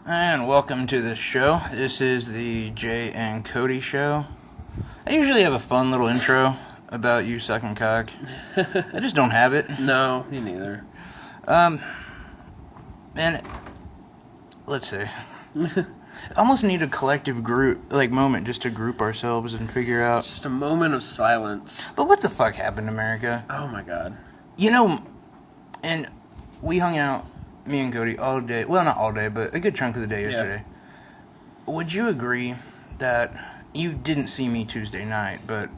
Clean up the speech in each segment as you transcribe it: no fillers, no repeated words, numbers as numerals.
And welcome to the show. This is the Jay and Cody Show. I usually have a fun little intro about you sucking cock. I just don't have it. No, me neither. And let's see. I almost need a collective moment just to group ourselves and figure out. Just a moment of silence. But what the fuck happened to America? Oh my god. You know, and we hung out, me and Cody, all day. Well, not all day, but a good chunk of the day yesterday. Yeah. Would you agree that you didn't see me Tuesday night, but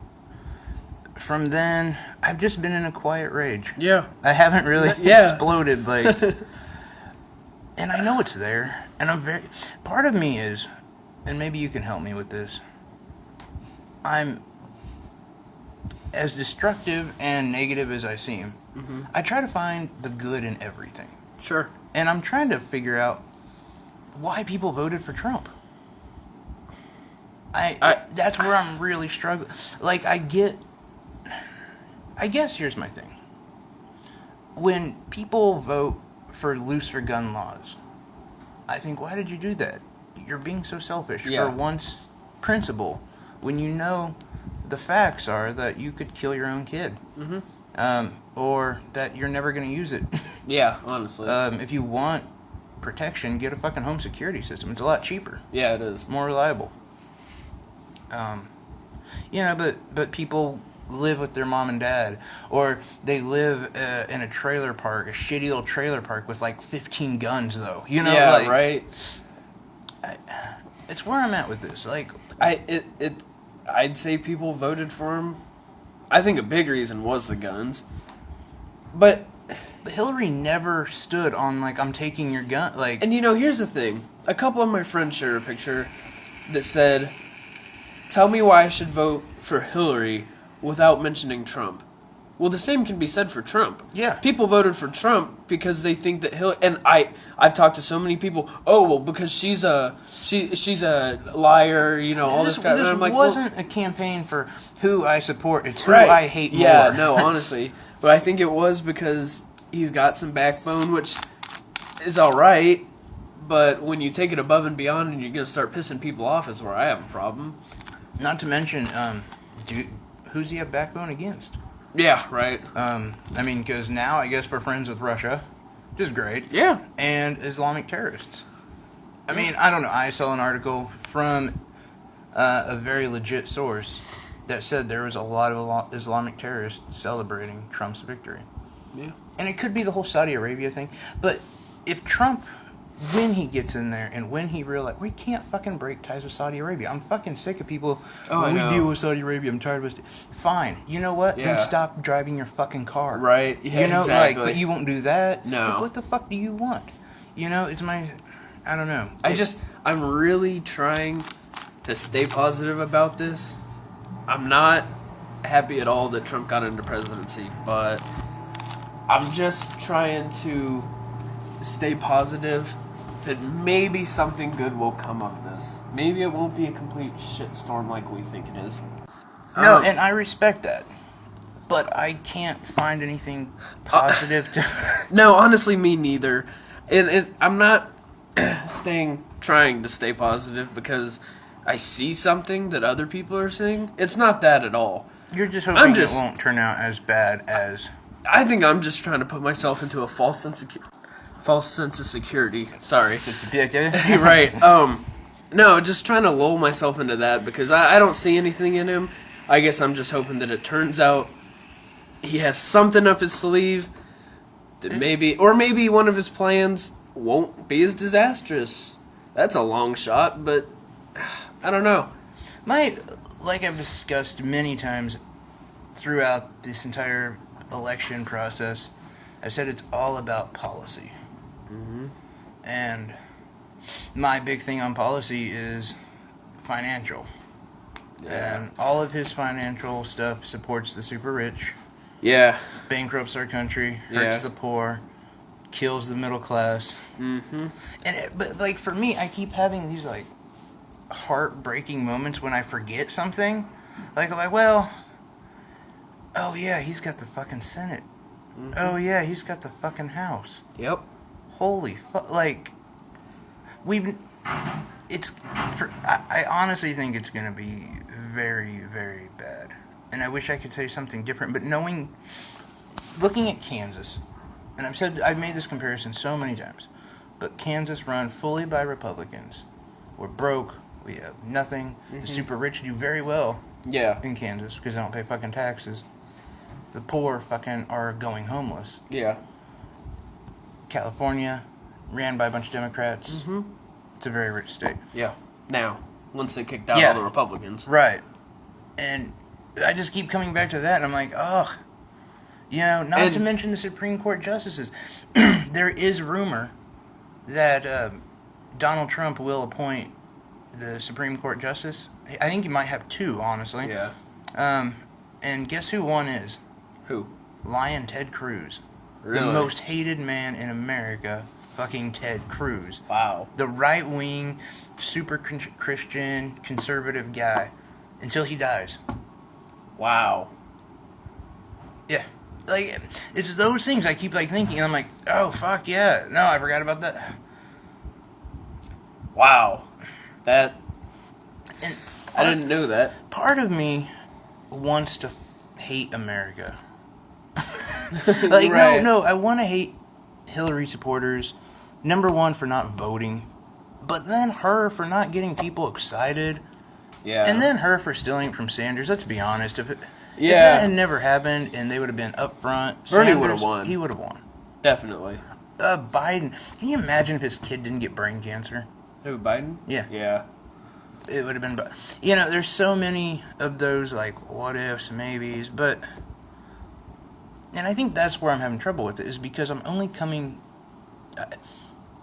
from then, I've just been in a quiet rage. Yeah. I haven't really exploded, and I know it's there, and part of me is, and maybe you can help me with this, I'm as destructive and negative as I seem. Mm-hmm. I try to find the good in everything. Sure. And I'm trying to figure out why people voted for Trump. That's where I'm really struggling. I guess here's my thing. When people vote for looser gun laws, I think, why did you do that? You're being so selfish for one's principle when you know the facts are that you could kill your own kid. Mm-hmm. Or that you're never going to use it. Yeah, honestly. If you want protection, get a fucking home security system. It's a lot cheaper. Yeah, it is. More reliable. But people live with their mom and dad, or they live in a trailer park, a shitty little trailer park with 15 guns, though. Yeah, right. It's where I'm at with this. I'd say people voted for him. I think a big reason was the guns. But Hillary never stood on, I'm taking your gun, And here's the thing. A couple of my friends shared a picture that said, tell me why I should vote for Hillary without mentioning Trump. Well, the same can be said for Trump. Yeah. People voted for Trump because they think that Hillary... And I've talked to so many people, because she's a liar, all this kind of... This I'm like, wasn't a campaign for who I support, it's who I hate more. Yeah, no, honestly. But I think it was because he's got some backbone, which is alright, but when you take it above and beyond and you're going to start pissing people off is where I have a problem. Not to mention, who's he have backbone against? Yeah, right. Because now I guess we're friends with Russia, which is great. Yeah. And Islamic terrorists. I don't know. I saw an article from a very legit source that said there was a lot of Islamic terrorists celebrating Trump's victory. Yeah. And it could be the whole Saudi Arabia thing. But if Trump, when he gets in there and when he realizes, we can't fucking break ties with Saudi Arabia. I'm fucking sick of people, we deal with Saudi Arabia, I'm tired of it. Fine. You know what? Yeah. Then stop driving your fucking car. Right. Yeah, exactly. But you won't do that. No. What the fuck do you want? It's I don't know. I'm really trying to stay positive about this. I'm not happy at all that Trump got into presidency, but I'm just trying to stay positive that maybe something good will come of this. Maybe it won't be a complete shitstorm like we think it is. No, and I respect that. But I can't find anything positive to... No, honestly, me neither. And I'm not trying to stay positive because I see something that other people are seeing. It's not that at all. You're just hoping it won't turn out as bad as... I think I'm just trying to put myself into a false sense of security. Sorry. Right. No, just trying to lull myself into that because I don't see anything in him. I guess I'm just hoping that it turns out he has something up his sleeve that maybe one of his plans won't be as disastrous. That's a long shot, but I don't know. Like I've discussed many times throughout this entire election process, I've said it's all about policy. Mm-hmm. And my big thing on policy is financial. Yeah. And all of his financial stuff supports the super rich. Yeah. Bankrupts our country, hurts the poor, kills the middle class. Mm-hmm. But for me, I keep having these heartbreaking moments when I forget something. Oh yeah, he's got the fucking Senate. Mm-hmm. Oh yeah, he's got the fucking House. Yep. Holy fuck! I honestly think it's going to be very, very bad. And I wish I could say something different, but looking at Kansas, and I've made this comparison so many times, but Kansas run fully by Republicans. We're broke. We have nothing. The super rich do very well in Kansas because they don't pay fucking taxes. The poor fucking are going homeless. Yeah. California, ran by a bunch of Democrats. Mm-hmm. It's a very rich state. Yeah. Now, once they kicked out all the Republicans. Right. And I just keep coming back to that, and I'm like, ugh. Not to mention the Supreme Court justices. There is rumor that Donald Trump will appoint the Supreme Court justice. I think he might have 2, honestly. Yeah. And guess who one is? Who? Lion Ted Cruz. Really? The most hated man in America, fucking Ted Cruz. Wow. The right-wing, super Christian, conservative guy. Until he dies. Wow. Yeah. Like, it's those things I keep, thinking, and I'm like, oh, fuck, yeah. No, I forgot about that. Wow. I I didn't know that. Part of me wants to hate America. Right. No, I want to hate Hillary supporters. Number one, for not voting. But then her for not getting people excited. Yeah. And then her for stealing from Sanders. Let's be honest. If that had never happened and they would have been up front, Bernie would have won. He would have won. Definitely. Biden. Can you imagine if his kid didn't get brain cancer? Who, Biden? Yeah. Yeah. It would have been... there's so many of those, what ifs, maybes, but... And I think that's where I'm having trouble with it, is because I'm only coming...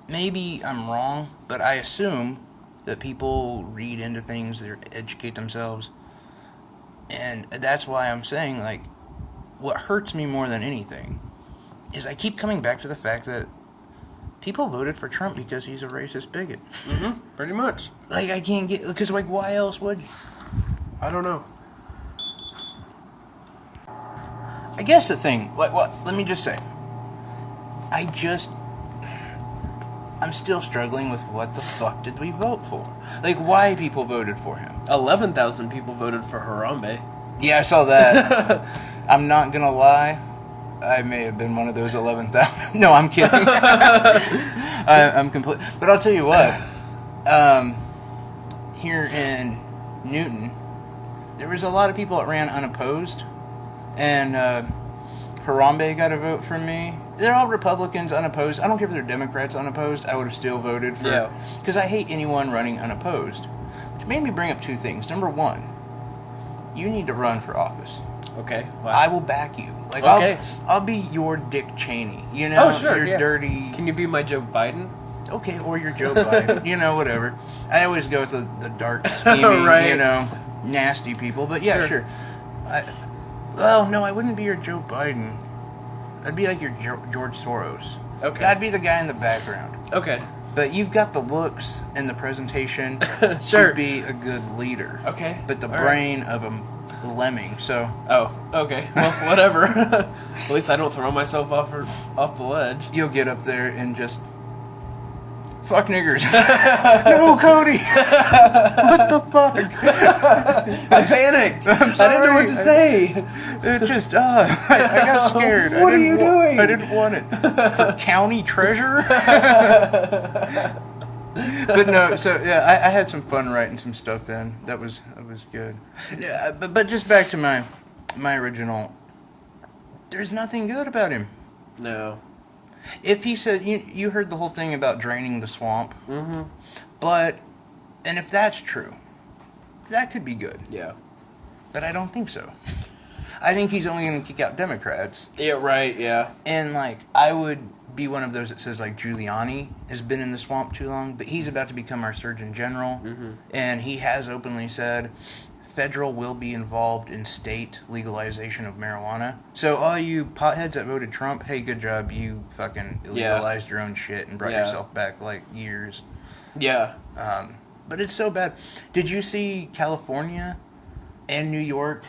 maybe I'm wrong, but I assume that people read into things, they educate themselves. And that's why I'm saying, what hurts me more than anything is I keep coming back to the fact that people voted for Trump because he's a racist bigot. Mm-hmm. Pretty much. I can't get... Because, why else would you? I don't know. I guess the thing... let me just say. I'm still struggling with what the fuck did we vote for? Why people voted for him. 11,000 people voted for Harambe. Yeah, I saw that. I'm not gonna lie. I may have been one of those 11,000. No, I'm kidding. I'm complete. But I'll tell you what. Here in Newton, there was a lot of people that ran unopposed, and Harambe got a vote from me. They're all Republicans unopposed. I don't care if they're Democrats unopposed. I would have still voted for. Yeah. Because I hate anyone running unopposed. Which made me bring up 2 things. Number 1, you need to run for office. Okay. Wow. I will back you. Okay. I'll be your Dick Cheney. Oh, sure. Your dirty. Can you be my Joe Biden? Okay, or your Joe Biden. Whatever. I always go with the dark, scheming, Right. nasty people. But yeah, sure. No, I wouldn't be your Joe Biden. I'd be like your George Soros. Okay. I'd be the guy in the background. Okay. But you've got the looks and the presentation Sure. to be a good leader. Okay. But the All brain of a lemming, so... Oh, okay. Well, whatever. At least I don't throw myself off the ledge. You'll get up there and just... Fuck niggers. No, Cody. What the fuck? I panicked. I'm sorry. I didn't know what to say. It just, I got scared. What are you doing? I didn't want it. For county treasurer? But no, so yeah, I had some fun writing some stuff in. That was good. Yeah, but just back to my original. There's nothing good about him. No. If he said, you heard the whole thing about draining the swamp. Mm-hmm. And if that's true, that could be good. Yeah. But I don't think so. I think he's only going to kick out Democrats. Yeah, right, yeah. And, I would be one of those that says, Giuliani has been in the swamp too long, but he's about to become our Surgeon General. Mm-hmm. And he has openly said federal will be involved in state legalization of marijuana. So all you potheads that voted Trump, hey, good job. You fucking legalized your own shit and brought yourself back, years. Yeah. But it's so bad. Did you see California and New York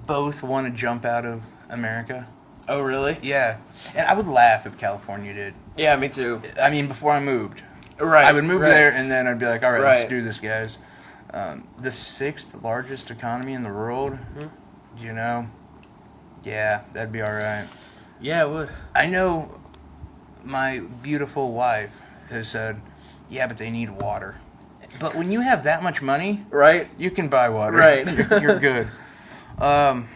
both want to jump out of America? Oh, really? Yeah. And I would laugh if California did. Yeah, me too. I mean, before I moved. Right. I would move right. there, and then I'd be like, all right, Right. let's do this, guys. The 6th largest economy in the world, you know, yeah, that'd be all right. Yeah, it would. I know my beautiful wife has said, yeah, but they need water. But when you have that much money, Right. you can buy water. Right. You're good. I'm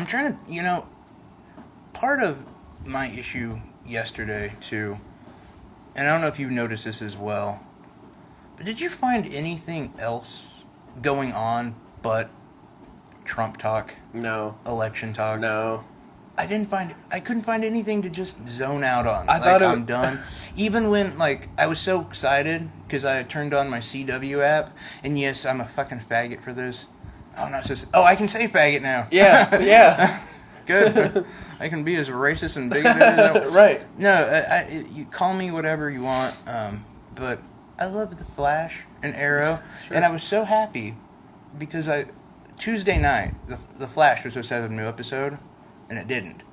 trying to, part of my issue yesterday, too, and I don't know if you've noticed this as well, but did you find anything else going on but Trump talk, No. election talk? No. I couldn't find anything to just zone out on. I thought I'm done. Even when, I was so excited because I turned on my CW app, and yes, I'm a fucking faggot for this. Oh, not just. Oh, I can say faggot now. Yeah. Yeah. Good. I can be as racist and bigoted as I Right. No, you call me whatever you want, but I love The Flash and Arrow, Sure. and I was so happy because Tuesday night, the Flash was supposed to have a new episode, and it didn't.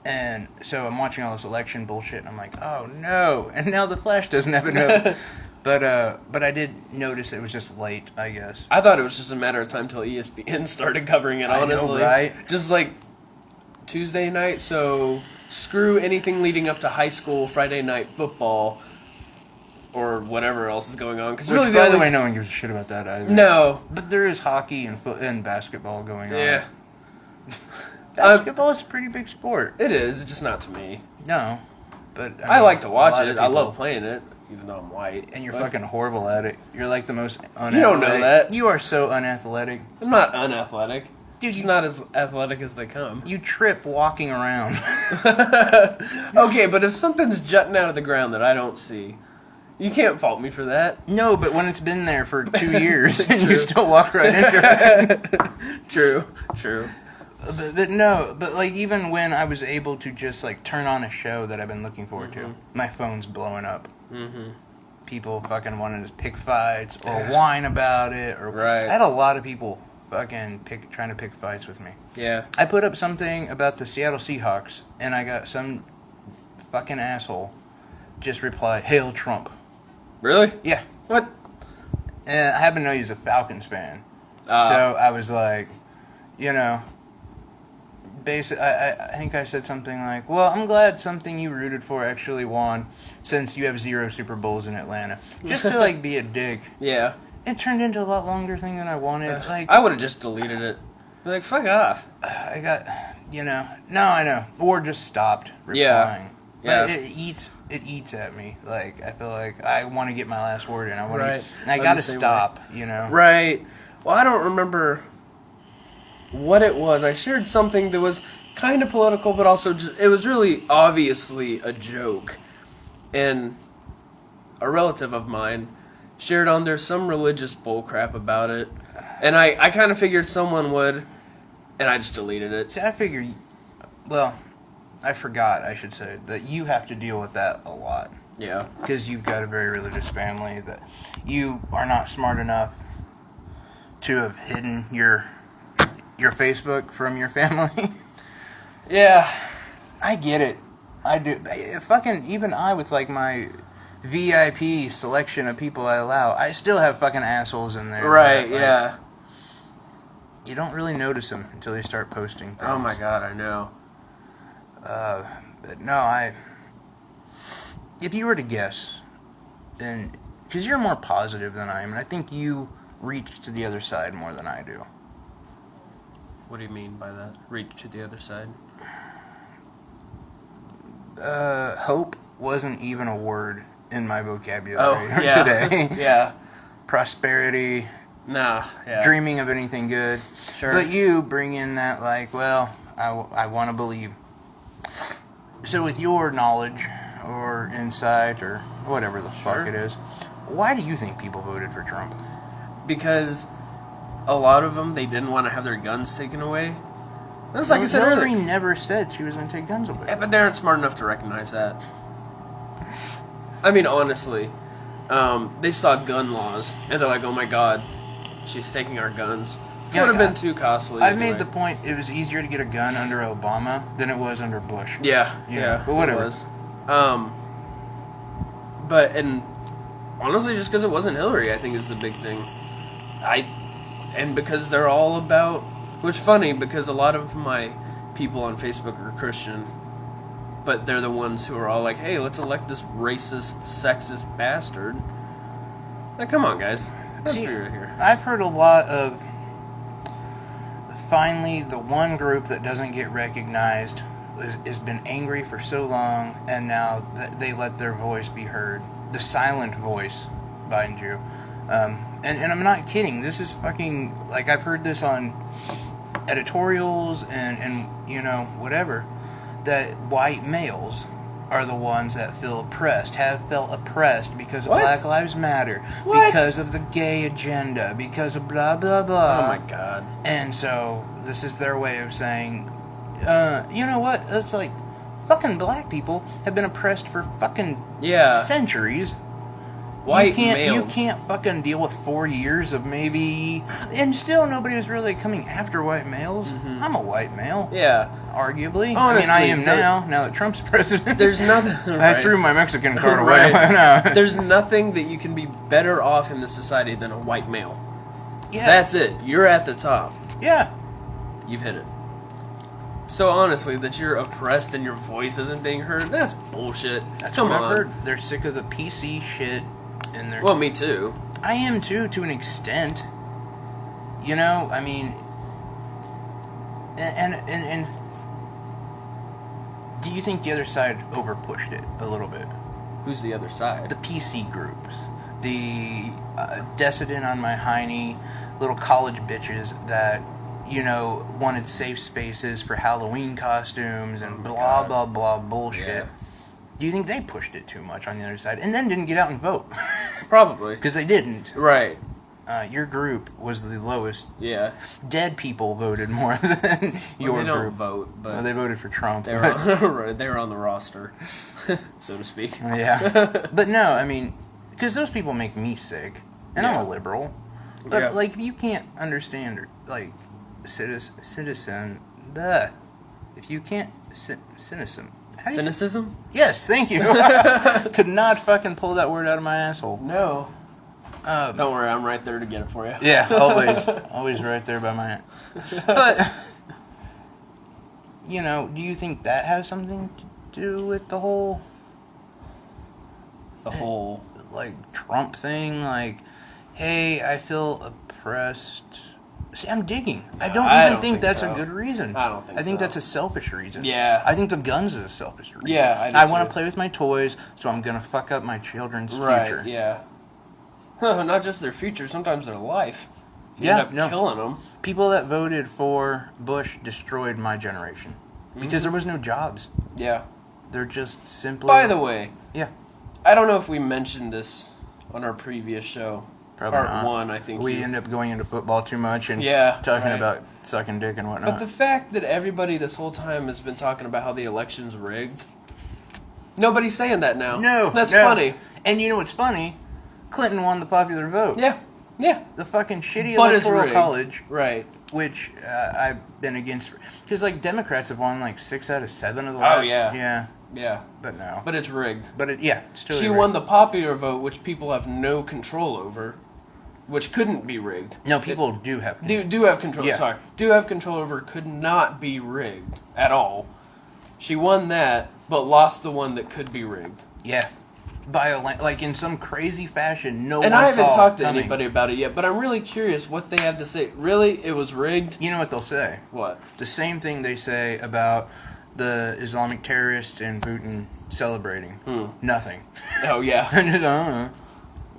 And so I'm watching all this election bullshit, and I'm like, oh no! And now The Flash doesn't have a new. But I did notice it was just late, I guess. I thought it was just a matter of time till ESPN started covering it, honestly. I know, right? Just like Tuesday night, so screw anything leading up to high school, Friday night football, or whatever else is going on. Because Which, really, by the way, no one gives a shit about that either. No. But there is hockey and basketball going on. Yeah. Basketball is a pretty big sport. It is, it's just not to me. No. But I like to a watch lot it. of I people- love playing it, even though I'm white. And you're But fucking horrible at it. You're like the most unathletic. You don't know that. You are so unathletic. I'm not unathletic. Dude, Just you- not as athletic as they come. You trip walking around. Okay, but if something's jutting out of the ground that I don't see, you can't fault me for that. No, but when it's been there for 2 years and you True. still walk right into it. True. True. But no, but even when I was able to just turn on a show that I've been looking forward to, my phone's blowing up. Mm-hmm. People fucking wanting to pick fights or whine about it. Or Right. I had a lot of people fucking trying to pick fights with me. Yeah. I put up something about the Seattle Seahawks, and I got some fucking asshole just reply, "Hail Trump." Really? Yeah. What? And I happen to know he's a Falcons fan. So I was like, I think I said something like, well, I'm glad something you rooted for actually won since you have 0 Super Bowls in Atlanta. Just to, be a dick. Yeah. It turned into a lot longer thing than I wanted. I would have just deleted it. Like, fuck off. I got, no, I know. Or just stopped replying. Yeah. But it eats at me. I feel like I want to get my last word in. Right. And I I'm got to the same stop, Right. Well, I don't remember what it was. I shared something that was kind of political, but also it was really obviously a joke. And a relative of mine shared on there some religious bullcrap about it. And I kind of figured someone would, and I just deleted it. See, I figure, well, I forgot, I should say, that you have to deal with that a lot. Yeah. Because you've got a very religious family, that you are not smart enough to have hidden your Facebook from your family. Yeah. I get it. I do. Fucking, even I with my VIP selection of people I allow, I still have fucking assholes in there. Right, that, yeah. You don't really notice them until they start posting things. Oh my god, I know. But no, if you were to guess, and because you're more positive than I am, and I think you reach to the other side more than I do. What do you mean by that? Reach to the other side? Hope wasn't even a word in my vocabulary yeah. today. Yeah. Prosperity, Nah, yeah. dreaming of anything good. Sure. But you bring in that, I want to believe. So with your knowledge or insight or whatever the fuck it is, why do you think people voted for Trump? Because a lot of them, they didn't want to have their guns taken away. That's like I said Hillary earlier. never said she was going to take guns away. Yeah, but they aren't smart enough to recognize that. I mean, honestly, they saw gun laws, and they're like, oh my god, she's taking our guns. It would have been too costly. I anyway. made the point it was easier to get a gun under Obama than it was under Bush. Yeah, But whatever. It was. And honestly, just because it wasn't Hillary, I think is the big thing. And because they're all about, which is funny because a lot of my people on Facebook are Christian, but they're the ones who are all like, hey, let's elect this racist, sexist bastard. Like, come on, guys. Let's be right here. I've heard a lot of, finally, the one group that doesn't get recognized has been angry for so long, and now they let their voice be heard. The silent voice, mind you. And I'm not kidding. This is fucking, like, I've heard this on editorials and you know, whatever, that white males are the ones that feel oppressed, have felt oppressed because of Black Lives Matter, because of the gay agenda, because of blah, blah, blah. Oh, my God. And so, this is their way of saying, you know what, it's like, fucking black people have been oppressed for fucking centuries. White males. You can't fucking deal with 4 years of maybe... And still nobody was really coming after white males. Mm-hmm. I'm a white male. Yeah. Arguably. Honestly, I mean, I am now that Trump's president. There's nothing... I threw my Mexican card away. There's nothing that you can be better off in this society than a white male. Yeah. That's it. You're at the top. Yeah. You've hit it. So honestly, that you're oppressed and your voice isn't being heard, that's bullshit. That's Come what on. I've heard. They're sick of the PC shit. Well, me too. I am too, to an extent. You know, I mean, and do you think the other side overpushed it a little bit? Who's the other side? The PC groups, the Decadent on my hiney, little college bitches that, you know, wanted safe spaces for Halloween costumes and blah blah blah bullshit. Yeah. Do you think they pushed it too much on the other side, and then didn't get out and vote? Probably. Because they didn't. Right. Your group was the lowest. Yeah. Dead people voted more than your they don't group. vote, but they voted for Trump. They were on the roster, so to speak. Yeah. But no, I mean, because those people make me sick, and I'm a liberal. But, like, you can't understand, like, citizen, if you can't, cynicism. Cynicism? Yes, thank you. Could not fucking pull that word out of my asshole. No. Don't worry, I'm right there to get it for you. Yeah, always right there by my... But, you know, do you think that has something to do with the whole... like, Trump thing? Like, hey, I feel oppressed... See, I'm digging. I don't think that's a good reason. I don't think so. I think that's a selfish reason. Yeah. I think the guns is a selfish reason. Yeah, I want to play with my toys, so I'm going to fuck up my children's future. Right, yeah. Not just their future, sometimes their life. You end up killing them. People that voted for Bush destroyed my generation. Because there was no jobs. Yeah. They're just simply... By the way. Yeah. I don't know if we mentioned this on our previous show. Probably Part not. 1, I think. We end up going into football too much and talking about sucking dick and whatnot. But the fact that everybody this whole time has been talking about how the election's rigged, nobody's saying that now. No. That's funny. And you know what's funny? Clinton won the popular vote. Yeah. Yeah. The fucking shitty electoral college. Right. Which I've been against. Because, like, Democrats have won, like, 6 out of 7 of the last... Oh, yeah. Yeah. Yeah. But no. But it's rigged. But, it's totally She rigged. won the popular vote, which people have no control over, which couldn't be rigged. No, people do have control. Do have control. Yeah. Sorry. Do have control over, could not be rigged at all. She won that, but lost the one that could be rigged. Yeah. Like in some crazy fashion, no one And I haven't saw talked to coming. anybody about it yet, but I'm really curious what they have to say. Really? It was rigged? You know what they'll say? What? The same thing they say about the Islamic terrorists and Putin celebrating. Nothing. Oh, yeah. I don't know.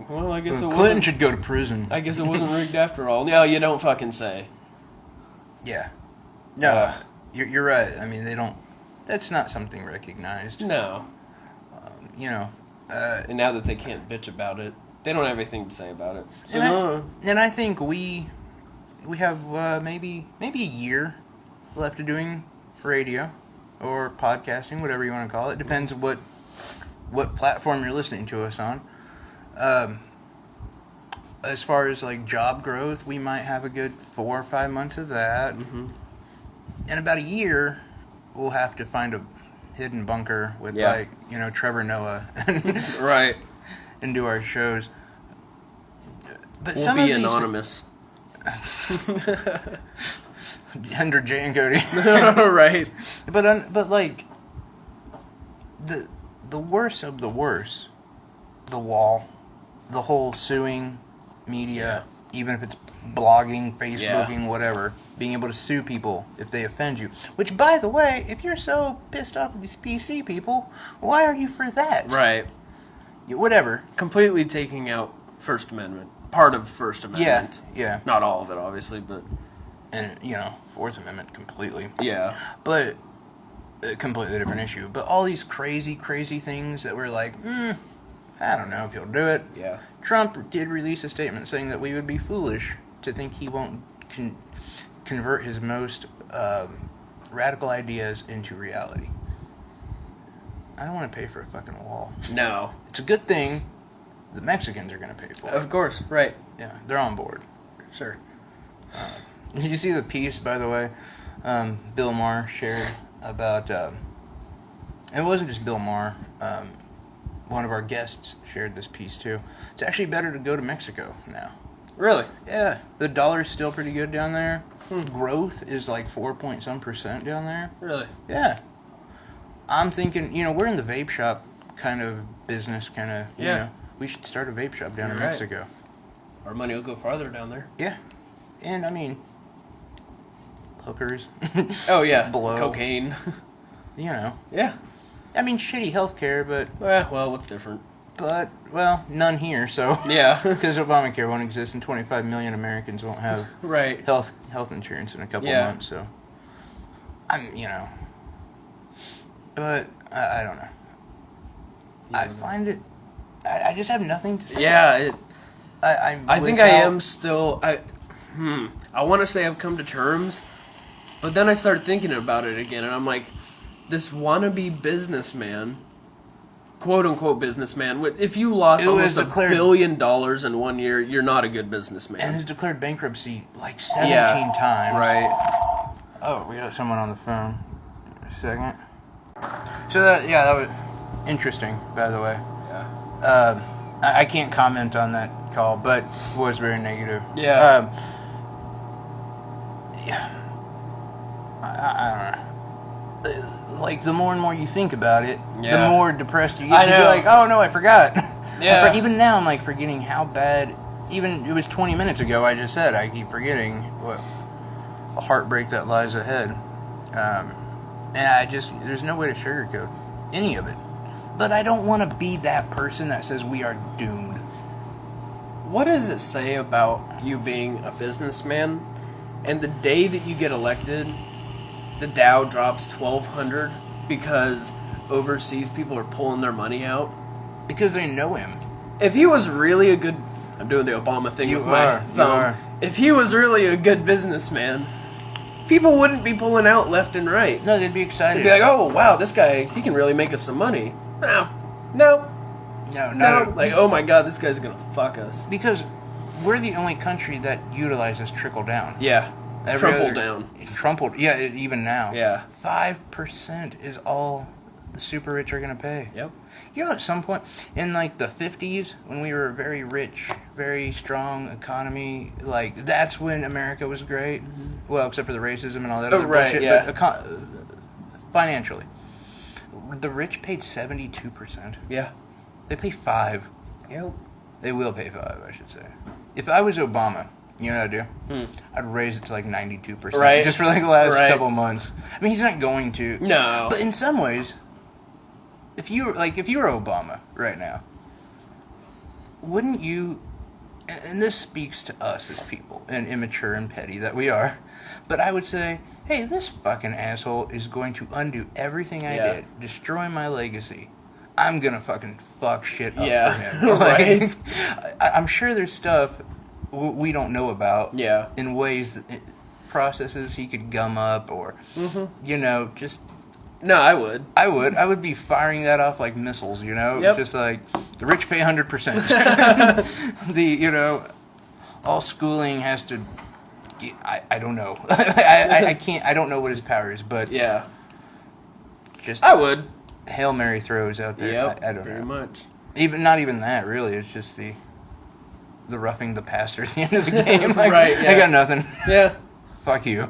Well, I guess it Clinton wasn't... should go to prison. I guess it wasn't rigged after all. No, you don't fucking say. Yeah. No, you're right. I mean, they don't... That's not something recognized. No. You know... and now that they can't bitch about it, they don't have anything to say about it. So, and I think we have maybe a year left of doing radio or podcasting, whatever you want to call it. Depends what platform you're listening to us on. As far as like job growth, we might have a good 4 or 5 months of that. Mm-hmm. In about a year, we'll have to find a hidden bunker with Trevor Noah. Right. and do our shows. But We'll some be of these, anonymous. under Jay and Cody. Right. But like the worst of the worst, the wall, the whole suing media, even if it's blogging, Facebooking, whatever, being able to sue people if they offend you. Which, by the way, if you're so pissed off at these PC people, why are you for that? Right. Whatever. Completely taking out First Amendment. Part of First Amendment. Yeah. Not all of it, obviously, but... And, Fourth Amendment completely. Yeah. But, a completely different issue. But all these crazy, crazy things that we're like, I don't know if he'll do it. Yeah. Trump did release a statement saying that we would be foolish to think he won't convert his most radical ideas into reality. I don't want to pay for a fucking wall. No. It's a good thing the Mexicans are going to pay for it. Of course, right. Yeah, they're on board. Sure. Did you see the piece, by the way, Bill Maher shared about... and it wasn't just Bill Maher. One of our guests shared this piece, too. It's actually better to go to Mexico now. Really? Yeah. The dollar's still pretty good down there. Growth is like 4-point-some% down there. Really? Yeah. I'm thinking, we're in the vape shop kind of business, we should start a vape shop down in Mexico. Our money will go farther down there. Yeah. And, hookers. Oh, yeah. Blow. Cocaine. Yeah. Shitty healthcare, but... well, what's different? But, none here, so... Yeah. Because Obamacare won't exist and 25 million Americans won't have health insurance in a couple months, so... But, I don't know. I find it... I just have nothing to say. Yeah, I think I am still... I want to say I've come to terms, but then I started thinking about it again, and I'm like, this wannabe businessman, quote-unquote businessman, if you lost almost $1 billion in 1 year, you're not a good businessman. And has declared bankruptcy like 17 times. Right. Oh, we got someone on the phone. A second. So that was interesting, by the way. Yeah. I can't comment on that call, but it was very negative. Yeah. I don't know. Like, the more and more you think about it, Yeah. the more depressed you get. I know. You're like, oh no, I forgot. Yeah. Even now, I'm like forgetting how bad. Even it was 20 minutes ago. I just said I keep forgetting what a heartbreak that lies ahead. And there's no way to sugarcoat any of it. But I don't want to be that person that says we are doomed. What does it say about you being a businessman, and the day that you get elected, the Dow drops 1,200 because overseas people are pulling their money out? Because they know him. If he was really a good... I'm doing the Obama thing with my thumb. If he was really a good businessman, people wouldn't be pulling out left and right. No, they'd be excited. They'd be like, oh, wow, this guy, he can really make us some money. No. Like, oh my god, this guy's gonna fuck us. Because we're the only country that utilizes trickle down. Yeah. Trumple down. Yeah, even now. Yeah. 5% is all the super rich are going to pay. Yep. At some point, in like the 50s, when we were a very rich, very strong economy, like, that's when America was great. Mm-hmm. Well, except for the racism and all that other bullshit. Yeah. But financially, the rich paid 72%. Yeah. They pay 5%. Yep. They will pay 5%, I should say. If I was Obama, you know what I'd do? I'd raise it to like 92%. Right. Just for like the last couple months. I mean, he's not going to. No. But in some ways, if you were Obama right now, wouldn't you... And this speaks to us as people, and immature and petty that we are. But I would say, hey, this fucking asshole is going to undo everything I did, destroy my legacy. I'm gonna fucking fuck shit up for him. Right. I'm sure there's stuff we don't know about. Yeah. In ways processes he could gum up or, just... No, I would. I would be firing that off like missiles, Yep. Just like, the rich pay 100%. All schooling has to... I don't know. I can't... I don't know what his power is, but... Yeah. Just... I would. Hail Mary throws out there. Yep, I don't know. very much. Not even that, really. It's just the roughing the passer at the end of the game. Like, Right, yeah. I got nothing. Yeah. Fuck you.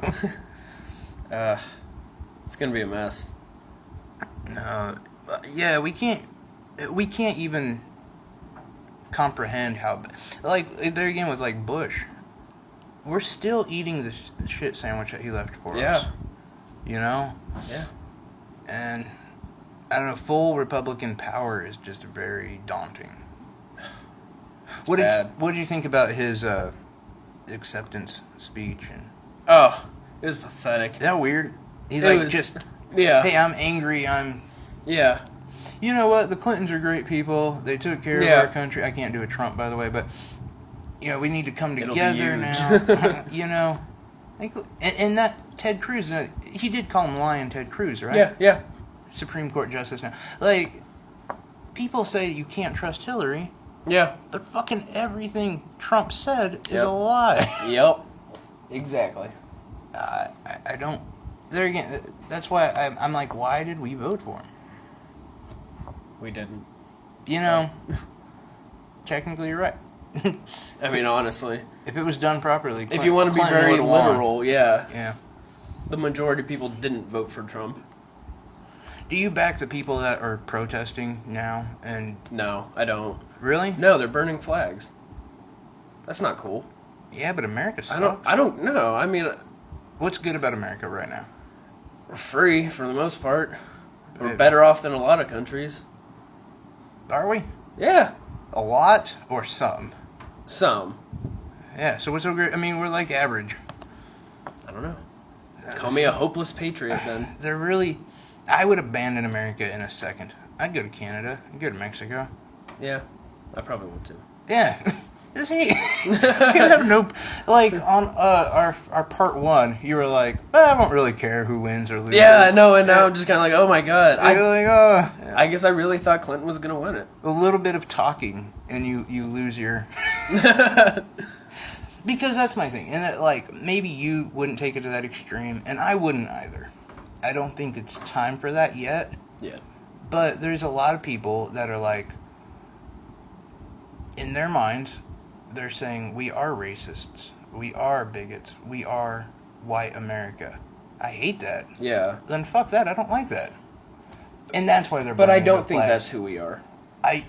It's gonna be a mess. No, yeah, we can't even comprehend how, like, there again with, like, Bush. We're still eating the shit sandwich that he left for us. You know? Yeah. And, I don't know, full Republican power is just very daunting. What did you think about his acceptance speech? And Oh, it was pathetic. is that weird? He's Yeah. hey, I'm angry, Yeah. you know what, the Clintons are great people, they took care of our country. I can't do a Trump, by the way, but, you know, we need to come together now. You know, like, and that Ted Cruz, he did call him Lion Ted Cruz, right? Yeah. Supreme Court Justice now. Like, people say you can't trust Hillary, Yeah. but fucking everything Trump said is a lie. Yep. Exactly. I don't. There again, that's why I'm like, why did we vote for him? We didn't. You know, technically you're right. I mean, honestly. If it was done properly, If you want to be Clinton very would've won. literal, yeah. Yeah. The majority of people didn't vote for Trump. Do you back the people that are protesting now? And No, I don't. really? No, they're burning flags. That's not cool. Yeah, but America sucks. I don't know. I mean, What's good about America right now? we're free for the most part. We're Yeah. better off than a lot of countries. Are we? Yeah. A lot or some? Some. Yeah. So what's so great? I mean, we're like average. I don't know. Call me a hopeless patriot then. They're really. I would abandon America in a second. I'd go to Canada. I'd go to Mexico. Yeah. I probably would too. Yeah. Is he? You have no. Like, on our part one, you were like, I don't really care who wins or loses. Yeah, no, and now I'm just kind of like, oh my god. You're like, oh. I guess I really thought Clinton was going to win it. A little bit of talking, and you lose your. Because that's my thing. And that, like, maybe you wouldn't take it to that extreme, and I wouldn't either. I don't think it's time for that yet. Yeah. But there's a lot of people that are like, in their minds, they're saying, we are racists, we are bigots, we are white America. I hate that. Yeah. Then fuck that, I don't like that. And that's why they're But I burning don't the think flags. that's who we are. I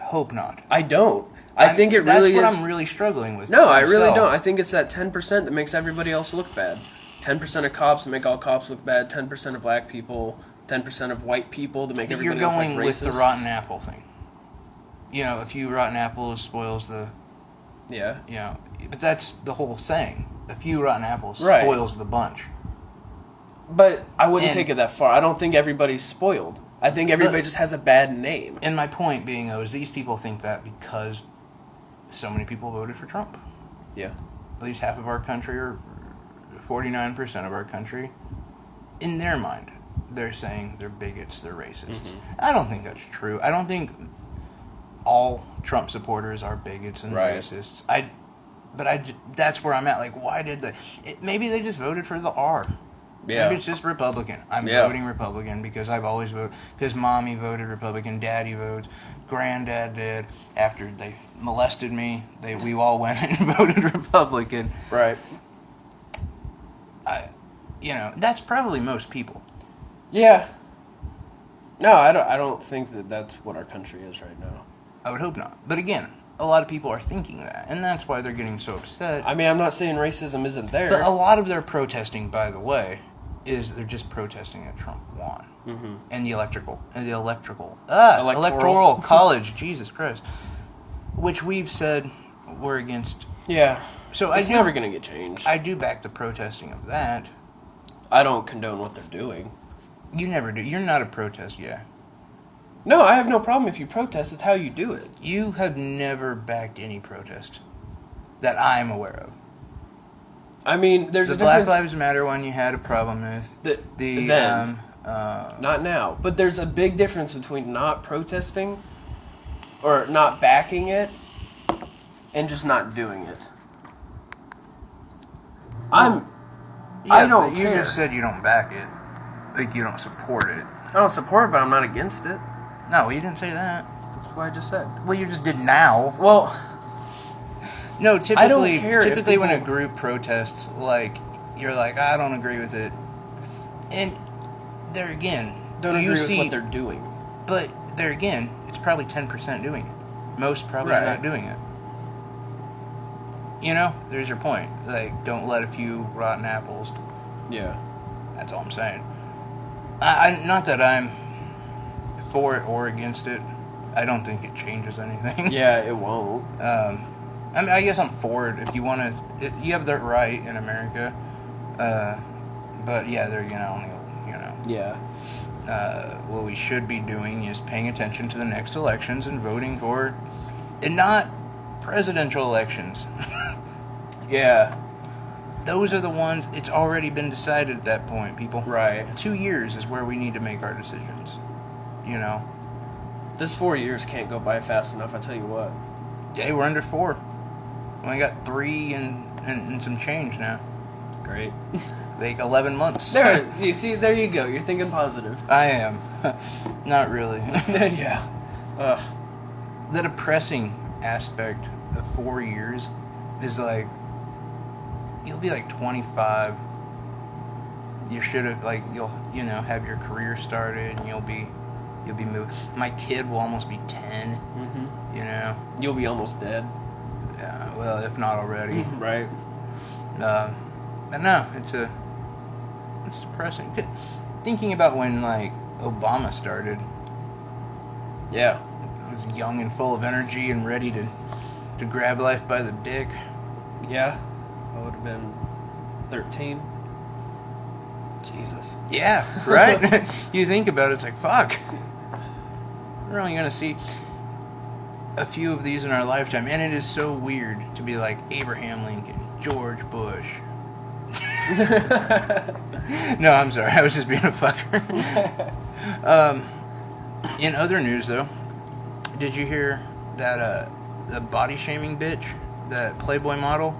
hope not. I don't. I think it really is. That's what I'm really struggling with. No, I really myself. don't. I think it's that 10% that makes everybody else look bad. 10% of cops that make all cops look bad. 10% of black people. 10% of white people that make everybody look like racist. You're going with the rotten apple thing. You know, if you rotten apples spoils the... Yeah. You know, but that's the whole saying. A few rotten apples Right. spoils the bunch. But I wouldn't take it that far. I don't think everybody's spoiled. I think everybody just has a bad name. And my point being, though, is these people think that because so many people voted for Trump. Yeah. At least half of our country, or 49% of our country, in their mind, they're saying they're bigots, they're racists. Mm-hmm. I don't think that's true. I don't think all Trump supporters are bigots and racists. That's where I'm at. Like, why did maybe they just voted for the R. Yeah. Maybe it's just Republican. I'm voting Republican because I've always voted. Because mommy voted Republican, daddy votes, granddad did. After they molested me, we all went and voted Republican. Right. That's probably most people. Yeah. No, I don't think that that's what our country is right now. I would hope not. But again, a lot of people are thinking that, and that's why they're getting so upset. I mean, I'm not saying racism isn't there. But a lot of their protesting, by the way, is they're just protesting that Trump won. Mm-hmm. And the electoral college, Jesus Christ, which we've said we're against. Yeah. So it's never going to get changed. I do back the protesting of that. I don't condone what they're doing. You never do. You're not a protest, yeah. No, I have no problem if you protest. It's how you do it. You have never backed any protest that I'm aware of. I mean, there's the a difference. Black Lives Matter one you had a problem with. Not now. But there's a big difference between not protesting or not backing it and just not doing it. I don't care. You just said you don't back it. Like, you don't support it. I don't support it, but I'm not against it. No, you didn't say that. what I just said. Well, you just did now. Well, No, typically, I don't care if typically when a people- group protests, like, you're like, I don't agree with it. And there again, don't you agree see, with what they're doing. but there again, it's probably 10% doing it. Most probably Right. not doing it. You know, there's your point. Like, don't let a few rotten apples. Yeah. That's all I'm saying. I not that I'm for it or against it. I don't think it changes anything. Yeah, it won't. I mean, I guess I'm for it if you want to. You have the right in America. But yeah, there again, I only, you know. Yeah. What we should be doing is paying attention to the next elections and voting for, and not presidential elections. Yeah. Those are the ones. It's already been decided at that point, people. Right. 2 years is where we need to make our decisions. You know. This 4 years can't go by fast enough, I tell you what. Yeah, we're under 4. We only got 3 and some change now. Great. Like 11 months. There, you see, there you go. You're thinking positive. I am. Not really. Yeah. Ugh. The depressing aspect of 4 years is like, you'll be like 25. You should have, like, you'll have your career started and you'll be moved. My kid will almost be 10. Mm-hmm. You know. You'll be almost dead. Yeah. Well, if not already. Right. But no, it's depressing. Thinking about when, like, Obama started. Yeah. I was young and full of energy and ready to grab life by the dick. Yeah. I would have been 13. Jesus. Yeah, right? You think about it, it's like, fuck. We're only going to see a few of these in our lifetime. And it is so weird to be like Abraham Lincoln, George Bush. No, I'm sorry. I was just being a fucker. In other news, though, did you hear that the body shaming bitch, that Playboy model?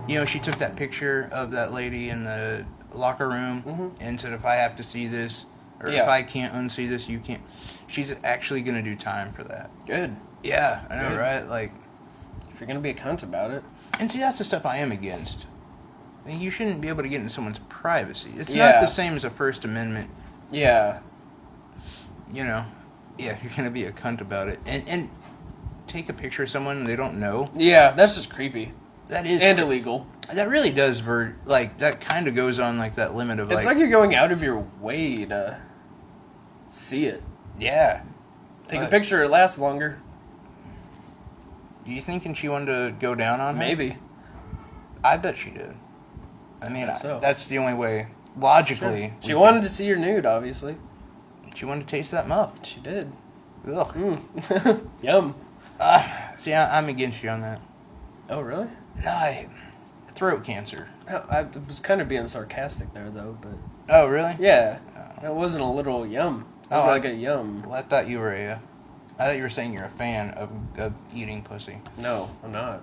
You know, she took that picture of that lady in the locker room and said, if I have to see this, or if I can't unsee this, you can't. She's actually going to do time for that. Good. Yeah, I know, Good. right? Like, If you're going to be a cunt about it. and see, that's the stuff I am against. You shouldn't be able to get into someone's privacy. It's Yeah. not the same as a First Amendment. Yeah. You know, yeah, you're going to be a cunt about it. And take a picture of someone they don't know. Yeah, that's just creepy. That is... And illegal. That really does, like, that kind of goes on, like, that limit of, It's like you're going out of your way to see it. Yeah. Take a picture, it lasts longer. Do you thinking she wanted to go down on her? Maybe. I bet she did. I mean, So. that's the only way, logically. She wanted to see your nude, obviously. She wanted to taste that muff. She did. Ugh. Yum. See, I'm against you on that. Oh, really? No, throat cancer. I was kind of being sarcastic there, though, but... Oh, really? Yeah. That wasn't a literal yum. It was Oh, like a yum. Well, I thought you were I thought you were saying you're a fan of eating pussy. No, I'm not.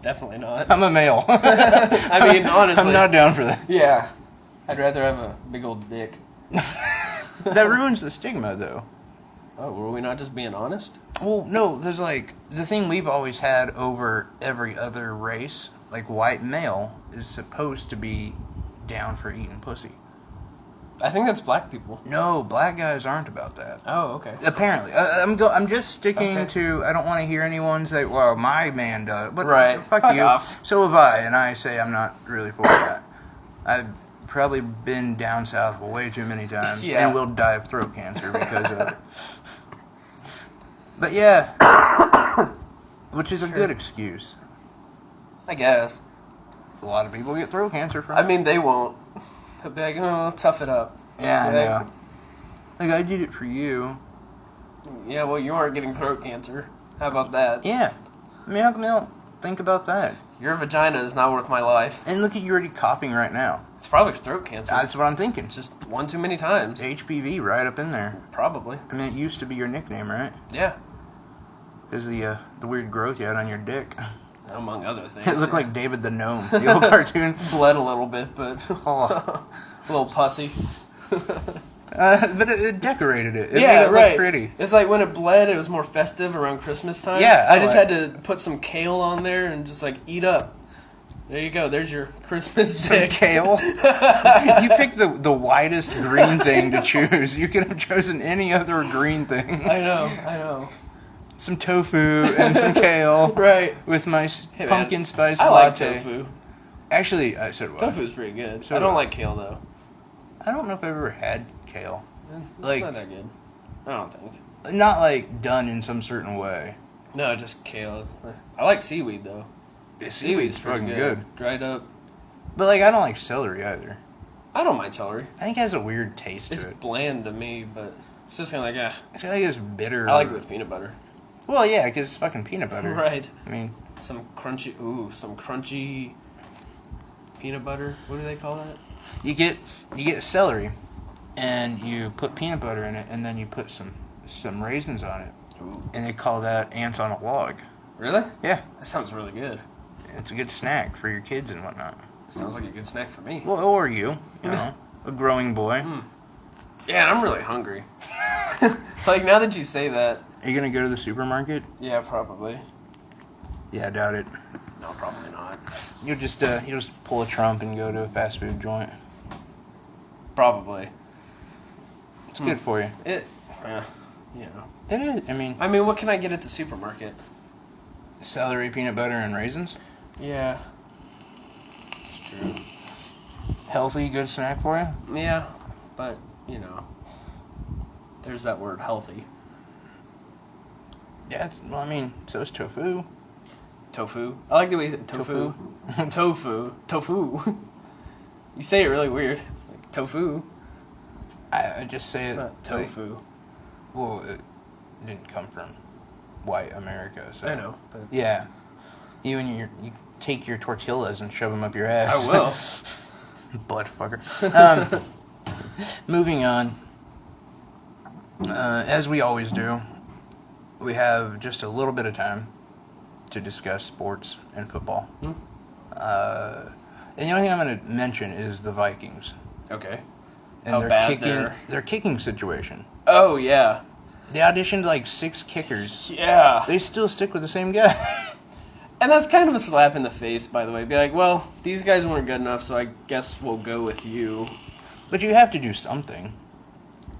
Definitely not. I'm a male. I mean, honestly. I'm not down for that. Yeah. I'd rather have a big old dick. That ruins the stigma, though. Oh, were we not just being honest? Well, no, there's like, the thing we've always had over every other race, like white male, is supposed to be down for eating pussy. I think that's black people. No, black guys aren't about that. Oh, okay. Apparently. I'm just sticking Okay. to, I don't want to hear anyone say, well, my man does. But Right. fuck Fuck you. off. So have I, and I say I'm not really for that. I've probably been down south way too many times, Yeah. and will die of throat cancer because of it. But yeah, which is a good excuse. I guess. A lot of people get throat cancer from I it. mean, they won't. They'll be like, oh, tough it up. Yeah, I Like, know. Like, I did it for you. Yeah, well, you aren't getting throat cancer. How about that? Yeah. I mean, how come they don't think about that? Your vagina is not worth my life. And look at you already coughing right now. It's probably throat cancer. That's what I'm thinking. It's just one too many times. HPV right up in there. Probably. I mean, it used to be your nickname, right? Yeah. Because the weird growth you had on your dick. Among other things. It looked like David the Gnome, the old cartoon. Bled a little bit, but Oh, a little pussy. But it decorated it. It yeah, made it right. look pretty. It's like when it bled, it was more festive around Christmas time. Yeah, I just had to put some kale on there and just like eat up. There you go. There's your Christmas Some dick. kale. You picked the widest green thing to choose. You could have chosen any other green thing. I know. Some tofu and some kale. Right. With my pumpkin spice I latte. like tofu. Actually, so do I. Tofu's pretty good. So I do don't I. like kale though. I don't know if I've ever had kale. It's Like- not that good. I don't think. Not like done in some certain way. No, just kale. I like seaweed though. Seaweed's pretty fucking good. Dried up. But like, I don't like celery either. I don't mind celery. I think it has a weird taste It's to it. bland to me, but it's just kind of like, It's like it's bitter. I like it with peanut butter. Well, yeah, because it's fucking peanut butter. Right. I mean, Some crunchy peanut butter. What do they call that? you get celery, and you put peanut butter in it, and then you put some raisins on it, Ooh. and they call that ants on a log. Really? Yeah, That sounds really good. it's a good snack for your kids and whatnot. Sounds like a good snack for me. Well, or you know, a growing boy. Yeah, and I'm really hungry. Like, now that you say that. Are you gonna go to the supermarket? Yeah, probably. Yeah, I doubt it. No, probably not. You'll just pull a Trump and go to a fast food joint. Probably. It's good for you. It, you know. It is. I mean, What can I get at the supermarket? celery, peanut butter, and raisins. Yeah. It's true. Healthy, good snack for you. Yeah, but, there's that word, healthy. Yeah, well, I mean, so is tofu. Tofu. I like the way tofu. Tofu. You say it really weird. Like, tofu. I just say it. Not tofu. Well, it didn't come from white America, so. I know. But Yeah. You take your tortillas and shove them up your ass. I will. Butt fucker. Moving on. As we always do, we have just a little bit of time to discuss sports and football. And the only thing I'm going to mention is the Vikings Okay. and How their bad their kicking situation. Oh, yeah. They auditioned like 6 kickers. Yeah. They still stick with the same guy. And that's kind of a slap in the face, by the way. Be like, well, these guys weren't good enough, so I guess we'll go with you. But you have to do something.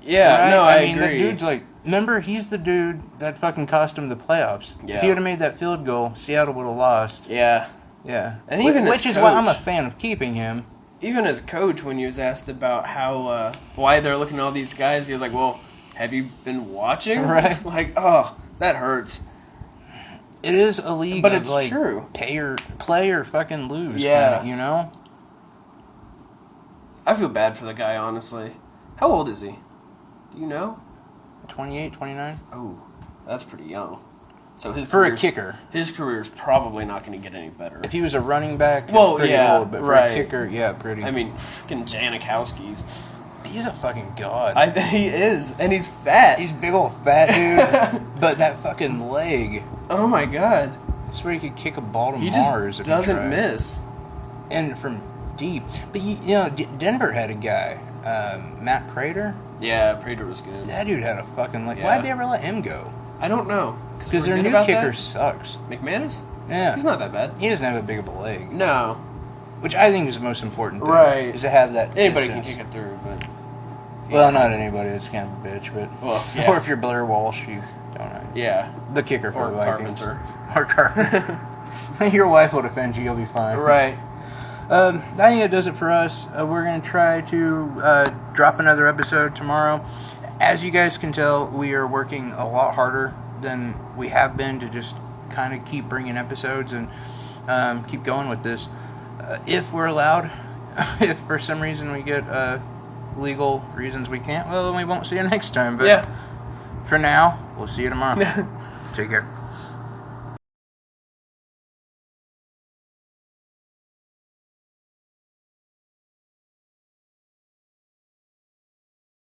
Yeah, right? no, I mean, agree. that dude's like, remember, he's the dude that fucking cost him the playoffs. Yeah. If he would have made that field goal, Seattle would have lost. Yeah. Yeah. And even which his is why I'm a coach. fan of keeping him. Even as coach, when he was asked about how why they're looking at all these guys, he was like, well, have you been watching? Right. Like, oh, that hurts. It is a league But of, it's like, true. play or fucking lose. Yeah. Kinda, you know? I feel bad for the guy, honestly. How old is he? Do you know? 28, 29? Oh, that's pretty young. So his For a career's- kicker. his career's probably not going to get any better. If he was a running back, it's Well, pretty yeah, old. But for right. a kicker, yeah, pretty. I mean, fucking Janikowski's. He's a fucking god. He is, and he's fat. He's big old fat dude. But that fucking leg. Oh my god. I swear he could kick a ball to He just Mars if he doesn't tried. miss. And from deep. But, Denver had a guy, Matt Prater. Yeah, Prater was good. That dude had a fucking leg. Yeah. Why'd they ever let him go? I don't know. Because we're their good new about kicker that? sucks. McManus? Yeah. He's not that bad. He doesn't have a big of a leg. No. Which I think is the most important thing. Right. Is to have that Anybody can distance. kick it through, but... Well, not anybody. It's kind of a bitch, but... Well, yeah. Or if you're Blair Walsh, you don't know. Yeah. The kicker for Or the Vikings. Carpenter. Or Carpenter. Your wife will defend you. You'll be fine. Right. I think that does it for us. We're going to try to drop another episode tomorrow. As you guys can tell, we are working a lot harder than we have been to just kind of keep bringing episodes and keep going with this. If we're allowed, if for some reason we get legal reasons we can't, well, then we won't see you next time. But Yeah. for now, we'll see you tomorrow. Take care.